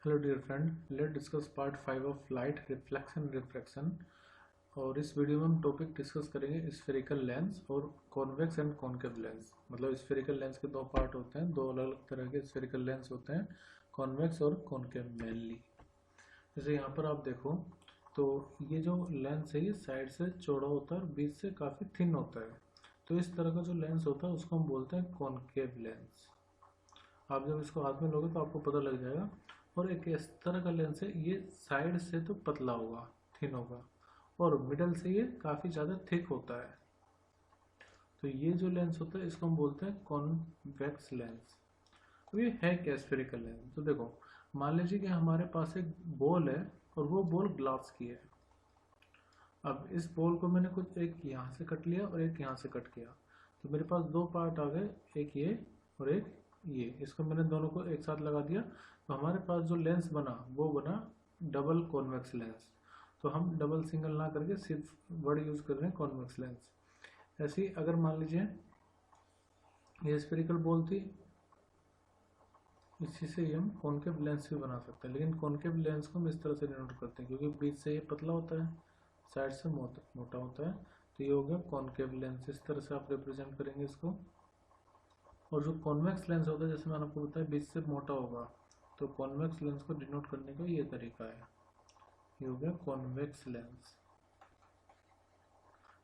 Hello dear friend, let discuss part 5 of light reflection refraction. और इस video में हम टॉपिक डिस्कस करेंगे स्फेरिकल लेंस और कॉन्वेक्स एंड कॉनकेव लेंस। मतलब स्फेरिकल लेंस के दो पार्ट होते हैं, दो अलग अलग तरह के स्फेरिकल लेंस होते हैं, कॉन्वेक्स और कॉनकेव मेनली। जैसे यहाँ पर आप देखो तो ये जो लेंस है ये साइड से चौड़ा होता है और बीच से काफ़ी थिन होता है। तो इस तरह का जो लेंस होता है उसको हम बोलते हैं कॉनकेव लेंस। आप जब इसको हाथ में लोगे तो आपको पता लग जाएगा। और एक इस तरह का लेंस है, ये साइड से तो पतला होगा, थिन होगा, और मिडल से ये काफ़ी ज़्यादा थिक होता है। तो ये जो लेंस होता है इसको हम बोलते हैं कॉन्वेक्स लेंस। तो ये है क्या स्फेरिकल लेंस? तो देखो, मान लीजिए कि हमारे पास एक बॉल है और वो बॉल ग्लास की है। अब इस बॉल को मैंने कुछ एक यहाँ से कट लिया और एक यहाँ से कट किया, तो मेरे पास दो पार्ट आ गए, एक ये और एक ये। इसको मैंने दोनों को एक साथ लगा दिया, तो हमारे पास जो लेंस बना वो बना डबल कॉन्वेक्स लेंस। तो हम डबल सिंगल ना करके सिर्फ वर्ड यूज कर रहे हैं कॉन्वेक्स लेंस। ऐसे ही अगर मान लीजिए ये स्फेरिकल बॉल थी, इसी से ही हम कॉनकेव लेंस भी बना सकते हैं, लेकिन कॉनकेव लेंस को हम इस तरह से डिनोट करते हैं क्योंकि बीच से ये पतला होता है, साइड से मोटा होता है। तो ये हो गया कॉनकेव लेंस। इस तरह से आप रिप्रेजेंट करेंगे इसको। और जो कॉन्वेक्स लेंस होता है, जैसे मैंने आपको बताया, बीच से मोटा होगा, तो कॉन्वेक्स लेंस को डिनोट करने का ये तरीका है। ये हो गया कॉन्वेक्स लेंस।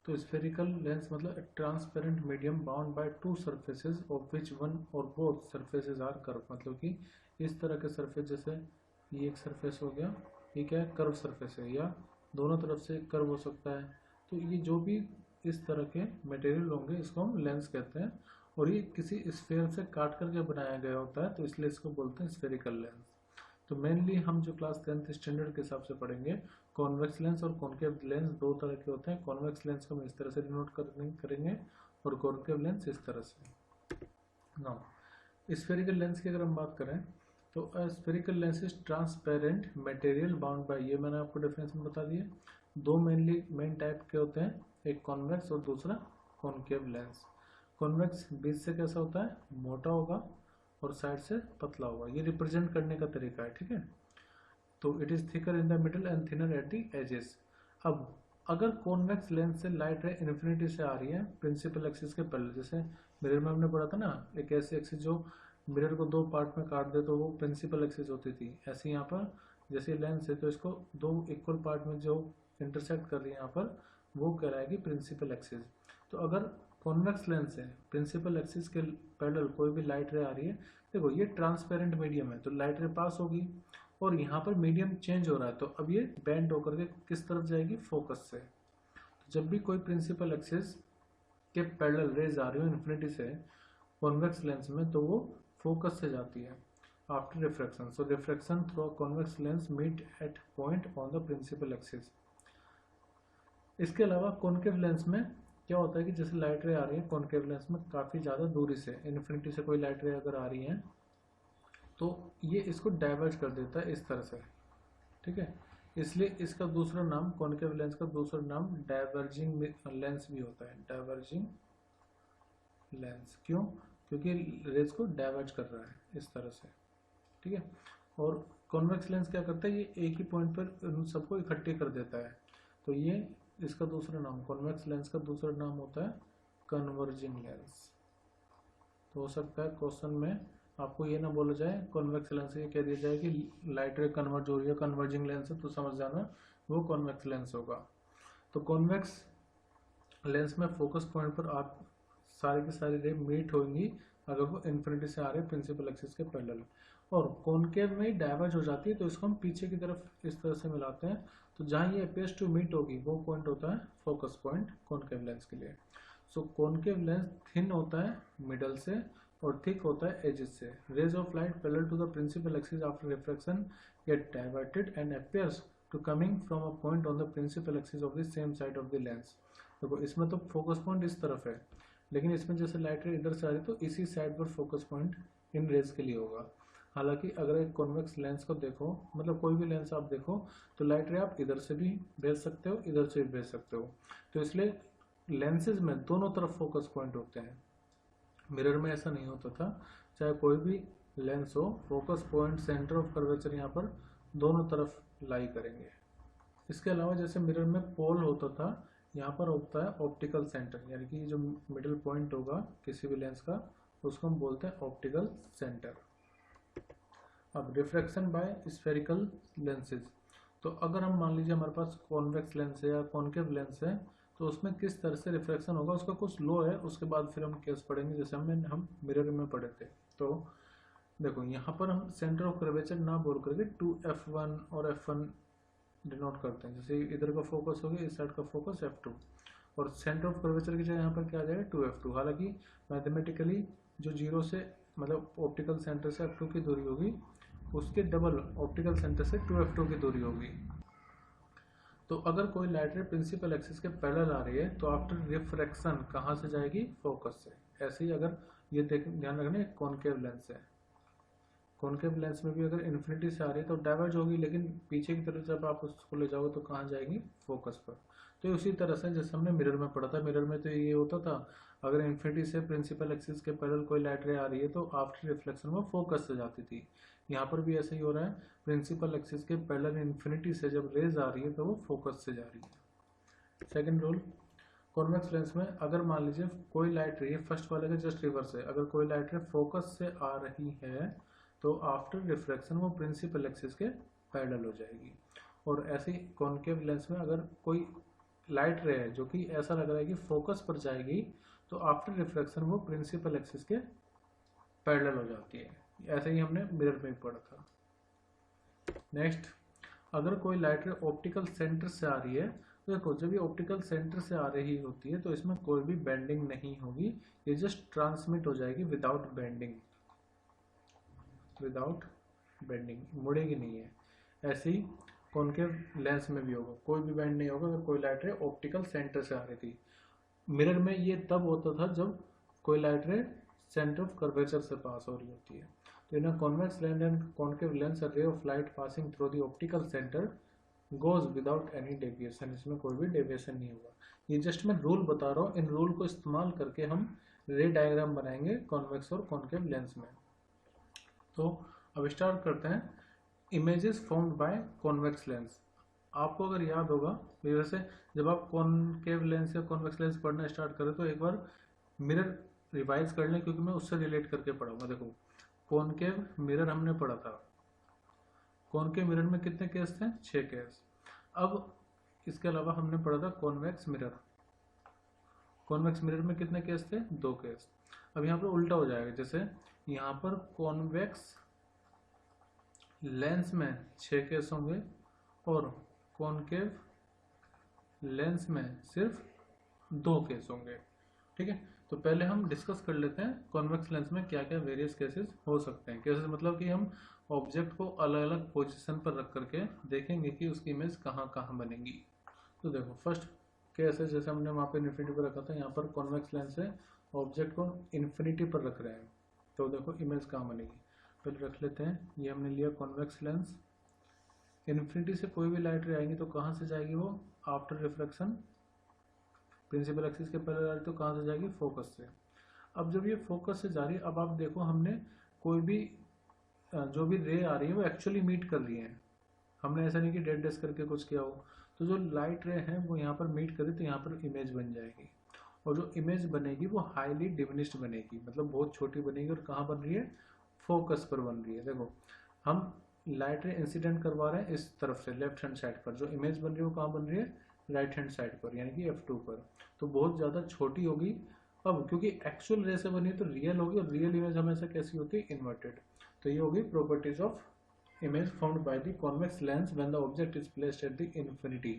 तो स्फेरिकल लेंस मतलब transparent medium bound by two surfaces of which one और बोथ सरफेसेस आर कर्व। मतलब कि इस तरह के सरफेस, जैसे ये एक सरफेस हो गया, ये क्या है, कर्व सरफेस है, या दोनों तरफ से कर्व हो सकता है। तो ये जो भी इस तरह के मटेरियल होंगे इसको हम लेंस कहते हैं। और ये किसी स्फेयर से काट करके बनाया गया होता है, तो इसलिए इसको बोलते हैं स्फेरिकल लेंस। तो मेनली हम जो क्लास 10th स्टैंडर्ड के हिसाब से पढ़ेंगे, कॉन्वेक्स लेंस और कॉनकेव लेंस दो तरह के होते हैं। कॉन्वेक्स लेंस को हम इस तरह से डिनोट करेंगे और कॉनकेव लेंस इस तरह से। नाउ स्फेरिकल लेंस की अगर हम बात करें तो spherical lens is transparent material bound by, ये मैंने आपको डिफरेंस बता दिए। दो मेन टाइप के होते हैं, एक कॉन्वेक्स और दूसरा कॉनकेव लेंस। कॉन्वेक्स बीच से कैसा होता है, मोटा होगा, और साइड से पतला होगा। ये रिप्रेजेंट करने का तरीका है, ठीक है। तो it is thicker in the middle and thinner at the edges. अब अगर कॉन्वेक्स लेंस से लाइट रे इन्फिनिटी से आ रही है प्रिंसिपल एक्सिस के पैरेलल, जैसे मिरर में हमने पढ़ा था ना, एक ऐसी एक्सिस जो मिरर को दो पार्ट में काट दे तो वो प्रिंसिपल एक्सिस होती थी। ऐसे यहाँ पर जैसे लेंस है तो इसको दो इक्वल पार्ट में जो इंटरसेक्ट कर रही है यहाँ पर, वो कहलाएगी प्रिंसिपल एक्सिस। तो अगर कॉन्वेक्स लेंस है, प्रिंसिपल एक्सिस के पैरेलल कोई भी लाइट रे आ रही है, देखो ये ट्रांसपेरेंट मीडियम है तो लाइट रे पास होगी, और यहाँ पर मीडियम चेंज हो रहा है तो अब ये बेंड होकर के किस तरफ जाएगी, फोकस से। तो जब भी कोई प्रिंसिपल एक्सिस के पैरेलल रेज आ रही हो इन्फिनिटी से कॉन्वेक्स लेंस में, तो वो फोकस से जाती है after refraction. So refraction through a convex lens meet at point on the principal axis. इसके अलावा कॉनकेव लेंस में क्या होता है कि जैसे लाइट रे आ रही है कॉनकेव लेंस में काफ़ी ज़्यादा दूरी से, इन्फिनिटी से कोई लाइट रे अगर आ रही है तो ये इसको डाइवर्ज कर देता है इस तरह से, ठीक है। इसलिए इसका दूसरा नाम, कॉनकेव लेंस का दूसरा नाम डाइवर्जिंग लेंस भी होता है। डाइवर्जिंग लेंस क्यों? क्योंकि रेज को डाइवर्ज कर रहा है इस तरह से, ठीक है। और कॉन्वेक्स लेंस क्या करता है, ये एक ही पॉइंट पर उन सबको इकट्ठे कर देता है। तो ये इसका दूसरा नाम, कॉन्वेक्स लेंस का दूसरा नाम होता है कन्वर्जिंग लेंस। तो हो सकता है क्वेश्चन में आपको ये ना बोला जाए कॉन्वेक्स लेंस, ये कह दिया जाए कि लाइट रे कन्वर्ज हो रही है, कन्वर्जिंग लेंस है, तो समझ जाना वो कॉन्वेक्स लेंस होगा। तो कॉन्वेक्स लेंस में फोकस पॉइंट पर आप सारी की सारी रे मीट होंगी अगर वो इन्फिनिटी से आ रहे हैं प्रिंसिपल एक्सिस के पैरेलल। और कॉनकेव में डाइवर्ज हो जाती है तो इसको हम पीछे की तरफ इस तरह से मिलाते हैं। तो जहाँ ये अपेयर्स टू मीट होगी वो पॉइंट होता है फोकस पॉइंट कॉनकेव लेंस के लिए। सो कॉनकेव लेंस थिन होता है मिडल से और थिक होता है एजेस से। Rays of light parallel to the principal axis after refraction get diverted and appears to coming from a point on the principal axis of the same side of the lens. देखो इसमें तो focus point इस तरफ है, लेकिन इसमें जैसे light रे इधर से आ रही तो इसी साइड पर फोकस पॉइंट इन रेज के लिए होगा। हालांकि अगर एक कॉन्वेक्स लेंस को देखो, मतलब कोई भी लेंस आप देखो, तो लाइट रे आप इधर से भी भेज सकते हो, इधर से भी भेज सकते हो। तो इसलिए लेंसेज में दोनों तरफ फोकस पॉइंट होते हैं। मिरर में ऐसा नहीं होता था, चाहे कोई भी लेंस हो, focus point centre of curvature यहाँ पर दोनों तरफ लाई करेंगे। इसके अलावा जैसे मिरर में पोल होता था, यहाँ पर होता है ऑप्टिकल सेंटर, यानी कि जो मिडिल पॉइंट होगा किसी भी लेंस का उसको हम बोलते हैं ऑप्टिकल सेंटर। अब रिफ्रैक्शन बाय स्फेरिकल लेंसेज, तो अगर हम मान लीजिए हमारे पास कॉन्वेक्स लेंस है या कॉन्केव लेंस है तो उसमें किस तरह से रिफ्रैक्शन होगा उसका कुछ लॉ है, उसके बाद फिर हम केस पढ़ेंगे जैसे हम मिरर में पढ़े थे। तो देखो यहाँ पर हम सेंटर ऑफ कर्वेचर ना बोल करके 2f1 और f1 डिनोट करते हैं। जैसे इधर का फोकस हो गया, इस साइड का फोकस f2 और सेंटर ऑफ कर्वेचर की जगह यहाँ पर क्या आ जाएगा 2f2। हालांकि मैथमेटिकली जो जीरो से मतलब ऑप्टिकल सेंटर से f2 की दूरी होगी उसके डबल ऑप्टिकल सेंटर से 2f2 की दूरी होगी। तो अगर कोई लाइट रे प्रिंसिपल एक्सिस के पैरेलल आ रही है तो आफ्टर रिफ्रैक्शन कहाँ से जाएगी, फोकस से। ऐसे ही अगर ये ध्यान रखना कॉनकेव लेंस है, कॉनकेव लेंस में भी अगर इन्फिनिटी से आ रही है तो डाइवर्ज होगी, लेकिन पीछे की तरफ जब आप उसको ले जाओगे तो कहाँ जाएगी, फोकस पर। तो उसी तरह से जैसे हमने मिरर में पढ़ा था, मिरर में तो ये होता था अगर इन्फिनिटी से प्रिंसिपल एक्सिस के पैरेलल कोई लाइट रे आ रही है तो आफ्टर रिफ्लेक्शन वो फोकस से जाती थी। यहाँ पर भी ऐसे ही हो रहा है, प्रिंसिपल एक्सिस के पैरेलल इन्फिनिटी से जब रेज आ रही है तो वो फोकस से जा रही है। सेकेंड रूल, कॉन्वेक्स लेंस में अगर मान लीजिए कोई लाइट रे, फर्स्ट वाले का जस्ट रिवर्स है, अगर कोई लाइट रे फोकस से आ रही है तो आफ्टर रिफ्रैक्शन वो प्रिंसिपल एक्सिस के पैरेलल हो जाएगी। और ऐसे ही कॉनकेव लेंस में अगर कोई लाइट रे है जो कि ऐसा लग रहा है कि फोकस पर जाएगी तो आफ्टर रिफ्रैक्शन वो प्रिंसिपल एक्सिस के पैरेलल हो जाती है। ऐसे ही हमने मिरर में पढ़ा था। नेक्स्ट, अगर कोई लाइट रे ऑप्टिकल सेंटर से आ रही है तो देखो जब ये ऑप्टिकल सेंटर से आ रही होती है तो इसमें कोई भी बेंडिंग नहीं होगी, ये जस्ट ट्रांसमिट हो जाएगी विदाउट बेंडिंग, विदाउट बेंडिंग, मुड़ेगी नहीं है। ऐसे ही कॉनकेव लेंस में भी होगा, कोई भी बेंड नहीं होगा अगर कोई लाइट रे ऑप्टिकल सेंटर से आ रही थी। मिरर में ये तब होता था जब कोई लाइट रे सेंटर ऑफ कर्वेचर से पास हो रही होती है। तो in convex lens and concave lens ray of light passing through the optical centre goes without any deviation, इसमें कोई भी डेविएशन नहीं होगा। ये जस्ट मैं रूल बता रहा हूँ, इन रूल को इस्तेमाल करके हम रे डायग्राम बनाएंगे कॉन्वेक्स और कॉनकेव लेंस में। तो अब स्टार्ट करते हैं, images formed by convex lens. आपको अगर याद होगा वैसे जब आप कॉनकेव लेंस या कॉन्वेक्स लेंस पढ़ना स्टार्ट करें तो एक बार मिरर रिवाइज कर लें, क्योंकि मैं उससे रिलेट करके पढ़ाऊंगा। देखो कॉनकेव मिरर हमने पढ़ा था, कॉनकेव मिरर में कितने केस थे, 6 केस। अब इसके अलावा हमने पढ़ा था कॉन्वेक्स मिरर, कॉन्वेक्स मिरर में कितने केस थे, 2 केस। अब यहाँ पर उल्टा हो जाएगा, जैसे यहाँ पर कॉन्वेक्स लेंस में 6 केस होंगे और कॉनकेव लेंस में सिर्फ 2 केस होंगे। ठीक है, तो पहले हम डिस्कस कर लेते हैं कॉन्वेक्स लेंस में क्या क्या वेरियस केसेस हो सकते हैं। केसेस मतलब कि हम ऑब्जेक्ट को अलग अलग पोजीशन पर रख करके देखेंगे कि उसकी इमेज कहाँ कहाँ बनेगी। तो देखो फर्स्ट केस है, जैसे हमने वहाँ पे इन्फिनिटी पर रखा था, यहाँ पर कॉन्वेक्स लेंस है, ऑब्जेक्ट को इन्फिनिटी पर रख रहे हैं, तो देखो इमेज कहाँ बनेगी। पहले रख लेते हैं, ये हमने लिया कॉन्वेक्स लेंस, इन्फिनिटी से कोई भी लाइट रे आएगी तो कहाँ से जाएगी वो, आफ्टर रिफ्लेक्शन प्रिंसिपल एक्सिस के पैरेलल आ रही तो कहाँ से जाएगी, फोकस से। अब जब ये फोकस से जा रही है, अब आप देखो हमने कोई भी जो भी रे आ रही है वो एक्चुअली मीट कर रही है, हमने ऐसा नहीं कि डेड डेस करके कुछ किया हो। तो जो लाइट रे है वो यहाँ पर मीट करे तो यहाँ पर इमेज बन जाएगी, और जो इमेज बनेगी वो हाईली डिमिनिश्ड बनेगी, मतलब बहुत छोटी बनेगी। और कहाँ बन रही है, फोकस पर बन रही है। देखो हम लाइट रे इंसिडेंट करवा रहे हैं इस तरफ से लेफ्ट हैंड साइड पर, जो इमेज बन रही है वो कहाँ बन रही है, राइट हैंड साइड पर, यानी कि F2 पर, तो बहुत ज़्यादा छोटी होगी। अब क्योंकि एक्चुअल रे से बनी है तो रियल होगी, और रियल इमेज हमेशा कैसी होती है, इन्वर्टेड। तो ये होगी properties of image formed by the convex lens when the object is placed at the infinity.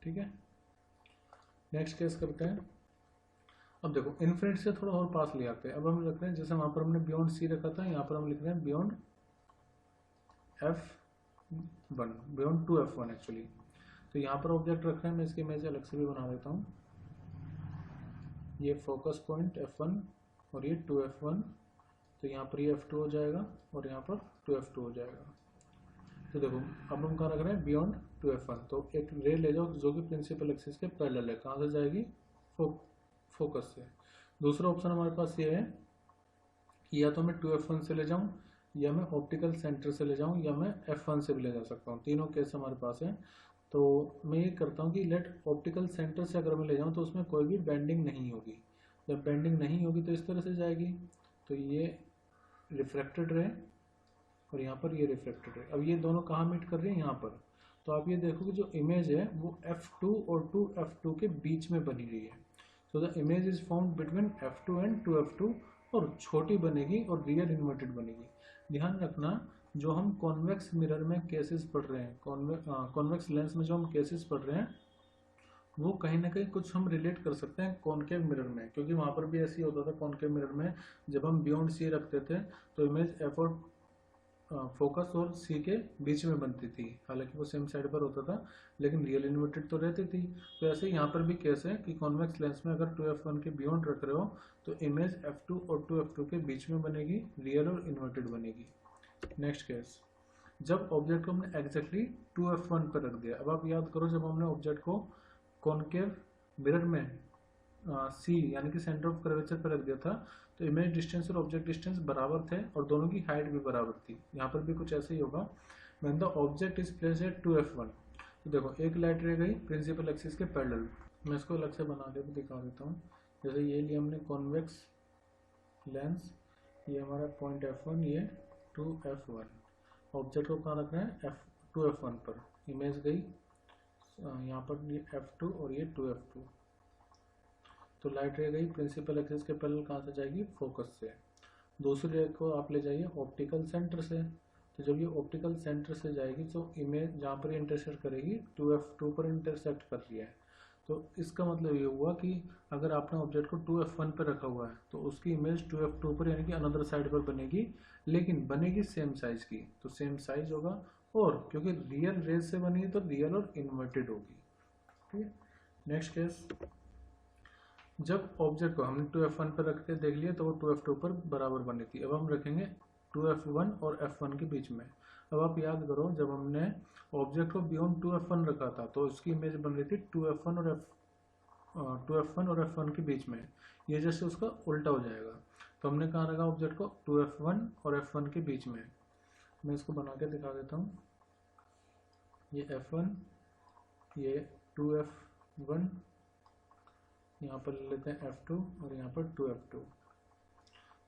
ठीक है, नेक्स्ट केस करते हैं। अब देखो इन्फिनिटी से थोड़ा और पास ले आते हैं। अब हम रख रहे हैं, जैसे वहां पर हमने बियॉन्ड सी रखा था, यहाँ पर हम लिख रहे हैं beyond F1, beyond 2F1 actually. तो यहाँ पर ऑब्जेक्ट रख रहे हैं, मैं इसकी इमेज अलग से भी बना देता हूँ। ये फोकस पॉइंट F1 और ये 2F1, तो यहाँ पर ये F2 हो जाएगा और यहाँ पर 2F2 हो जाएगा। तो देखो अब हम कहाँ रख रहे हैं, बियॉन्ड 2F1। तो एक रे ले जाओ जो कि प्रिंसिपल एक्सिस के पैरेलल है, कहाँ से जाएगी, फोकस से। दूसरा ऑप्शन हमारे पास ये है कि या तो मैं 2F1 से ले जाऊँ या मैं ऑप्टिकल सेंटर से ले जाऊँ या मैं F1 से भी ले जा सकता हूँ, तीनों केस हमारे पास है। तो मैं ये करता हूँ कि लेट ऑप्टिकल सेंटर से अगर मैं ले जाऊँ तो उसमें कोई भी बेंडिंग नहीं होगी। जब बेंडिंग नहीं होगी तो इस तरह से जाएगी, तो ये रिफ्रैक्टेड रे और यहाँ पर ये रिफ्लेक्टेड है। अब ये दोनों कहाँ मीट कर रहे हैं, यहाँ पर। तो आप ये देखोगे जो इमेज है वो F2 और 2F2 के बीच में बनी हुई है। So the image is found between F2 and 2F2, और छोटी बनेगी और रियल इन्वर्टेड बनेगी। ध्यान रखना, जो हम कॉन्वेक्स मिरर में केसेस पढ़ रहे हैं, कॉन्वेक्स लेंस में जो हम केसेस पढ़ रहे हैं, वो कहीं ना कहीं कुछ हम रिलेट कर सकते हैं कॉनकेव मिरर में, क्योंकि वहाँ पर भी ऐसे ही होता था। कॉनकेव मिरर में जब हम बियॉन्ड सी रखते थे तो इमेज एफ और फोकस और सी के बीच में बनती थी, हालांकि वो सेम साइड पर होता था, लेकिन रियल इन्वर्टेड तो रहती थी। तो ऐसे ही यहाँ पर भी केस है कि कॉन्वेक्स लेंस में अगर 2f1 के बियॉन्ड रख रहे हो तो इमेज f2 और 2f2 के बीच में बनेगी, रियल और इन्वर्टेड बनेगी। नेक्स्ट केस, जब ऑब्जेक्ट को हमने एग्जैक्टली 2f1 पर रख दिया। अब आप याद करो, जब हमने ऑब्जेक्ट को कॉनकेव मिरर में सी यानी कि सेंटर ऑफ कर्वेचर पर रख दिया था, तो इमेज डिस्टेंस और ऑब्जेक्ट डिस्टेंस बराबर थे और दोनों की हाइट भी बराबर थी। यहाँ पर भी कुछ ऐसा ही होगा। When the object is placed at 2f1, तो देखो एक लाइट रह गई प्रिंसिपल एक्सिस के पैरेलल। मैं इसको अलग से बना के भी दिखा देता हूँ। जैसे ये लिया हमने कॉन्वेक्स लेंस, ये हमारा पॉइंट f1, ये 2f1। ऑब्जेक्ट को कहाँ रखना है, 2f1 पर। इमेज गई यहाँ पर, ये f2 और ये 2f2। तो लाइट रे गई प्रिंसिपल एक्सिस के पैरेलल, कहाँ से जाएगी, फोकस से। दूसरी रे को आप ले जाइए ऑप्टिकल सेंटर से। तो जब ये ऑप्टिकल सेंटर से जाएगी तो इमेज जहाँ पर इंटरसेक्ट करेगी 2f2 पर इंटरसेक्ट कर रही है। तो इसका मतलब ये हुआ कि अगर आपने ऑब्जेक्ट को 2f1 पर रखा हुआ है तो उसकी इमेज 2f2 पर यानी कि अनदर साइड पर बनेगी, लेकिन बनेगी सेम साइज की। तो सेम साइज होगा, और क्योंकि रियल रेज से बनी है तो रियल और इन्वर्टेड होगी। ठीक है। नेक्स्ट केस, जब ऑब्जेक्ट को हमने 2f1 पर रख के देख लिया तो वो 2f2 पर बराबर बनी थी। अब हम रखेंगे 2f1 और f1 के बीच में। अब आप याद करो, जब हमने ऑब्जेक्ट को बियॉन्ड 2f1 रखा था तो उसकी इमेज बन रही थी 2f1 और f1 के बीच में। ये जैसे उसका उल्टा हो जाएगा, तो हमने कहाँ रखा ऑब्जेक्ट को, 2f1 और f1 के बीच में। मैं इसको बना के दिखा देता हूँ। ये f1, ये 2f1, यहाँ पर ले लेते हैं f2 और यहाँ पर 2f2।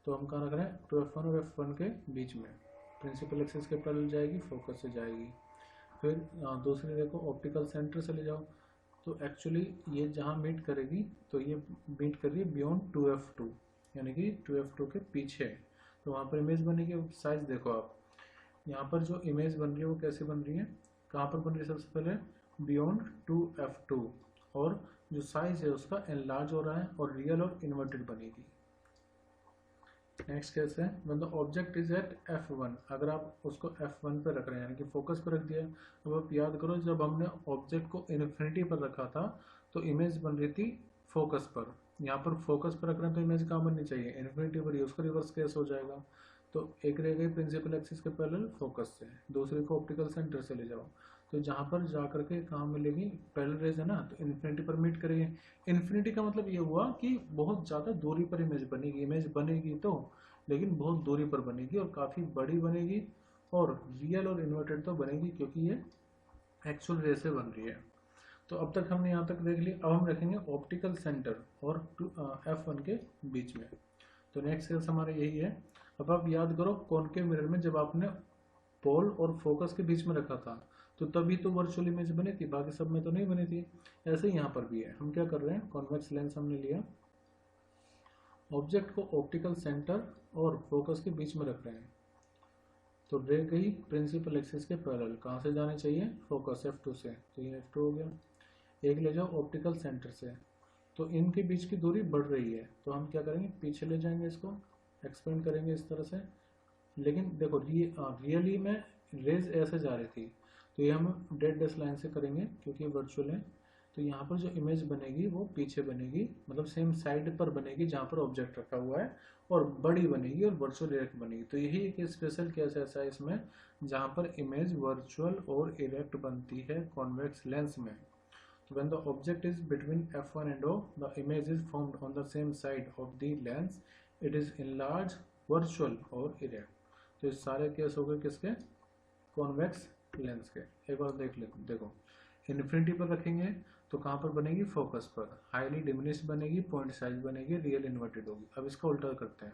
तो हम कहाँ रख रहे हैं, 2f1 और f1 के बीच में। प्रिंसिपल एक्सिस के पैरेलल जाएगी, फोकस से जाएगी। फिर दूसरी देखो ऑप्टिकल सेंटर से ले जाओ, तो एक्चुअली ये जहाँ मीट करेगी तो ये मीट कर रही है बियॉन्ड 2f2 यानी कि 2f2 के पीछे। तो वहाँ पर इमेज बनेगी। साइज देखो आप, यहाँ पर जो इमेज बन रही है वो कैसे बन रही है, कहाँ पर बन रही है, सबसे पहले बियॉन्ड 2f2, और जो साइज है उसका एनलार्ज हो रहा है और रियल और इन्वर्टेड बनेगी। नेक्स्ट केस है, when the object is at f1, अगर आप उसको f1 पर रख रहे हैं यानी कि फोकस पर रख दिया। अब आप याद करो, जब हमने ऑब्जेक्ट को इन्फिनिटी पर रखा था तो इमेज बन रही थी फोकस पर। यहाँ पर फोकस पर रख रहे हैं तो इमेज कहाँ बननी चाहिए, इन्फिनिटी पर ही। उसका रिवर्स केस हो जाएगा। तो एक रह गई प्रिंसिपल एक्सिस के पैरेलल फोकस से, दूसरे को ऑप्टिकल सेंटर से ले जाओ। तो जहाँ पर जा करके कहाँ मिलेगी, पैरेलल रेज है ना, तो इन्फिनिटी पर मीट करेगी। इन्फिनिटी का मतलब ये हुआ कि बहुत ज़्यादा दूरी पर इमेज बनेगी। इमेज बनेगी तो, लेकिन बहुत दूरी पर बनेगी और काफ़ी बड़ी बनेगी, और रियल और इन्वर्टेड तो बनेगी क्योंकि ये एक्चुअल रे से बन रही है। तो अब तक हमने यहाँ तक देख लिया। अब हम रखेंगे ऑप्टिकल सेंटर और f1 के बीच में। तो नेक्स्ट केस हमारा यही है। अब आप याद करो, कॉनकेव मिरर में जब आपने पोल और फोकस के बीच में रखा था तो तभी तो वर्चुअल इमेज बनी थी, बाकी सब में तो नहीं बनी थी। ऐसे ही यहाँ पर भी है। हम क्या कर रहे हैं, कॉन्वेक्स लेंस हमने लिया, ऑब्जेक्ट को ऑप्टिकल सेंटर और फोकस के बीच में रख रहे हैं। तो रह गई प्रिंसिपल एक्सिस के पैरेलल, कहाँ से जाने चाहिए, फोकस f2 से। तो ये f2 हो गया। एक ले जाओ ऑप्टिकल सेंटर से, तो इनके बीच की दूरी बढ़ रही है, तो हम क्या करेंगे, पीछे ले जाएंगे, इसको एक्सपेंड करेंगे इस तरह से। लेकिन देखो रियली में रेज ऐसे जा रही थी, तो ये हम डेड डैश लाइन से करेंगे क्योंकि वर्चुअल है। तो यहाँ पर जो इमेज बनेगी वो पीछे बनेगी, मतलब सेम साइड पर बनेगी जहाँ पर ऑब्जेक्ट रखा हुआ है, और बड़ी बनेगी और वर्चुअल इरेक्ट बनेगी। तो यही एक स्पेशल केस ऐसा है इसमें जहाँ पर इमेज वर्चुअल और इरेक्ट बनती है कॉन्वेक्स लेंस में। तो when the object is between f1 and o, the image is formed on the same side of the lens. It is enlarged, virtual और erect. तो ये सारे केस हो गए किसके, कॉन्वेक्स लेंस के। एक बार देख ले, देखो इन्फिनिटी पर रखेंगे तो कहाँ पर बनेगी, फोकस पर, हाईली डिमिनिश्ड बनेगी, पॉइंट साइज बनेगी, रियल इन्वर्टेड होगी। अब इसका उल्टा करते हैं,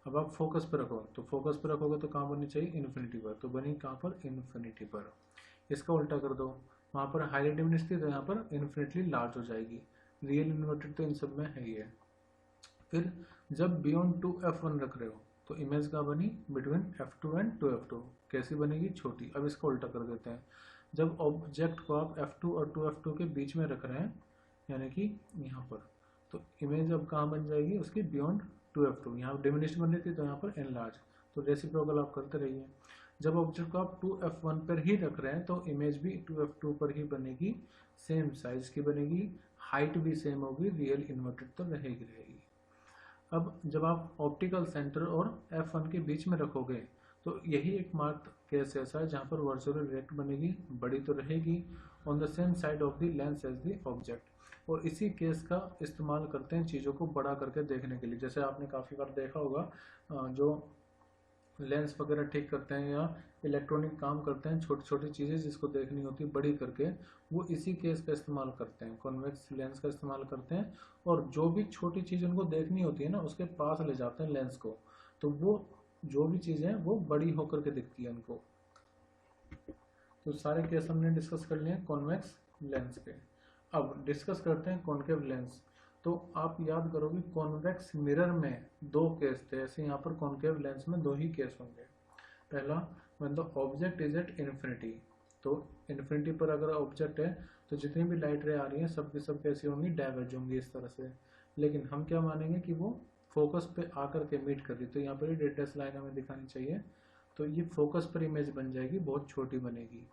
अब आप फोकस पर रखो, तो फोकस पर रखोगे तो कहाँ बननी चाहिए, इन्फिनिटी पर, तो बनी कहाँ पर, इन्फिनिटी पर। इसका उल्टा कर दो, वहाँ पर हाईली डिमिनिश्ड थी तो यहाँ पर इन्फिनिटली लार्ज हो जाएगी, रियल इन्वर्टेड तो इन सब में है ही है। फिर जब बियॉन्ड 2f1 रख रहे हो तो इमेज का बनी बिटवीन f2 एंड 2f2, कैसी बनेगी, छोटी। अब इसको उल्टा कर देते हैं, जब ऑब्जेक्ट को आप f2 और 2f2 के बीच में रख रहे हैं, यानी कि यहाँ पर, तो इमेज अब कहाँ बन जाएगी उसकी, बियॉन्ड 2f2। यहाँ डिमिनिश्ड बन रही थी तो यहाँ पर एनलार्ज, तो रेसिप्रोकल आप करते रहिए। जब ऑब्जेक्ट को आप 2f1 पर ही रख रहे हैं तो इमेज भी 2f2 पर ही बनेगी, सेम साइज की बनेगी, हाइट भी सेम होगी, रियल इन्वर्टेड तो रहेगी रहेगी। अब जब आप ऑप्टिकल सेंटर और f1 के बीच में रखोगे तो यही एक मार्क केस ऐसा है जहाँ पर वर्चुअल रिएक्ट बनेगी, बड़ी तो रहेगी, on the same side of the lens as the object. और इसी केस का इस्तेमाल करते हैं चीज़ों को बड़ा करके देखने के लिए। जैसे आपने काफ़ी बार देखा होगा जो लेंस वगैरह ठीक करते हैं या इलेक्ट्रॉनिक काम करते हैं, छोटी छोटी चीज़ें जिसको देखनी होती है बड़ी करके, वो इसी केस का इस्तेमाल करते हैं, कॉन्वेक्स लेंस का इस्तेमाल करते हैं। और जो भी छोटी चीज़ उनको देखनी होती है ना, उसके पास ले जाते हैं लेंस को, तो वो जो भी चीज़ें हैं वो बड़ी होकर के दिखती है उनको। तो सारे केस हमने डिस्कस कर लिए कॉन्वेक्स लेंस के। अब डिस्कस करते हैं कॉनकेव लेंस। तो आप याद करोगे कॉन्वेक्स मिरर में दो केस थे, ऐसे यहाँ पर कॉनकेव लेंस में दो ही केस होंगे। पहला, when the object is at infinity, तो इन्फिनिटी पर अगर ऑब्जेक्ट है तो जितनी भी लाइट रे आ रही हैं सब की सब कैसी होंगी, डाइवर्ज होंगी इस तरह से। लेकिन हम क्या मानेंगे कि वो फोकस पे आकर के मीट कर रही, तो यहाँ पर डेटेस लाइन हमें दिखानी चाहिए, तो ये फोकस पर इमेज बन जाएगी, बहुत छोटी बनेगी।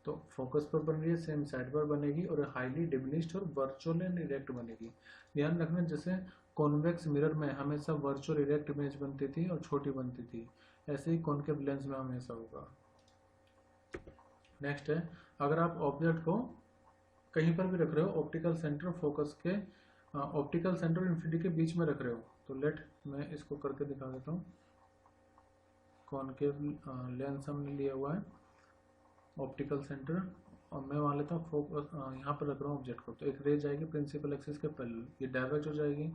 तो फोकस पर बन रही है, सेम साइड पर बनेगी और हाईली डिमिनिश्ड और वर्चुअल एंड इरेक्ट बनेगी। ध्यान रखना, जैसे कॉन्वेक्स मिरर में हमेशा वर्चुअल इरेक्ट इमेज बनती थी और छोटी बनती थी, ऐसे ही कॉनकेव लेंस में हमेशा होगा। नेक्स्ट है, अगर आप ऑब्जेक्ट को कहीं पर भी रख रहे हो, ऑप्टिकल सेंटर फोकस के, ऑप्टिकल सेंटर और इन्फिनिटी के बीच में रख रहे हो, तो लेट मैं इसको करके दिखा देता हूँ। कॉनकेव लेंस हमने लिया हुआ है, ऑप्टिकल सेंटर, और मैं मान लेता हूँ फोकस यहाँ पर रख रहा हूँ ऑब्जेक्ट को, तो एक रे जाएगी प्रिंसिपल एक्सिस के पैरेलल, ये डाइवर्ज हो जाएगी।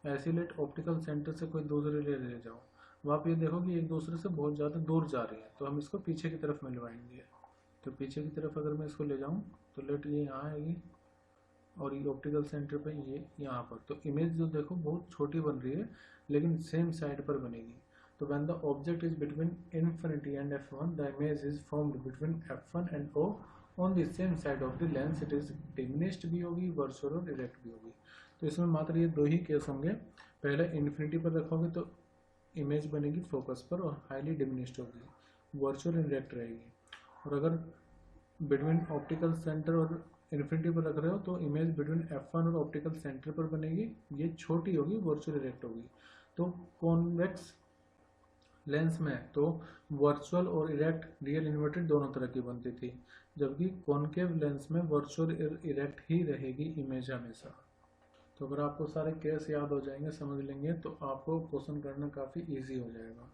ऐसे लेट ऑप्टिकल सेंटर से कोई दूसरी रे ले जाओ, अब आप ये देखो कि एक दूसरे से बहुत ज़्यादा दूर जा रही है, तो हम इसको पीछे की तरफ मिलवाएंगे। तो पीछे की तरफ अगर मैं इसको ले जाऊँ तो लेट ये यहाँ आएगी और ये ऑप्टिकल सेंटर पे ये यहाँ पर, तो इमेज जो देखो बहुत छोटी बन रही है लेकिन सेम साइड पर बनेगी। तो when the object is between infinity and f1, the image is formed between f1 and o on the same side of the lens. It is diminished भी होगी, वर्चुअल और इरेक्ट भी होगी। तो इसमें मात्र ये दो ही केस होंगे, पहले इन्फिनिटी पर रखोगे तो इमेज बनेगी फोकस पर और हाईली डिमिनिश्ड होगी, वर्चुअल इरेक्ट रहेगी। और अगर बिटवीन ऑप्टिकल सेंटर और इन्फिनिटी पर रख रहे हो तो इमेज बिटवीन f1 और ऑप्टिकल सेंटर पर बनेगी, ये छोटी होगी, वर्चुअल इरेक्ट होगी। तो कॉन्वेक्स लेंस में तो वर्चुअल और इरेक्ट, रियल इन्वर्टेड दोनों तरह की बनती थी, जबकि कॉनकेव लेंस में वर्चुअल इरेक्ट ही रहेगी इमेज हमेशा। तो अगर आपको सारे केस याद हो जाएंगे, समझ लेंगे, तो आपको क्वेश्चन करना काफ़ी इजी हो जाएगा।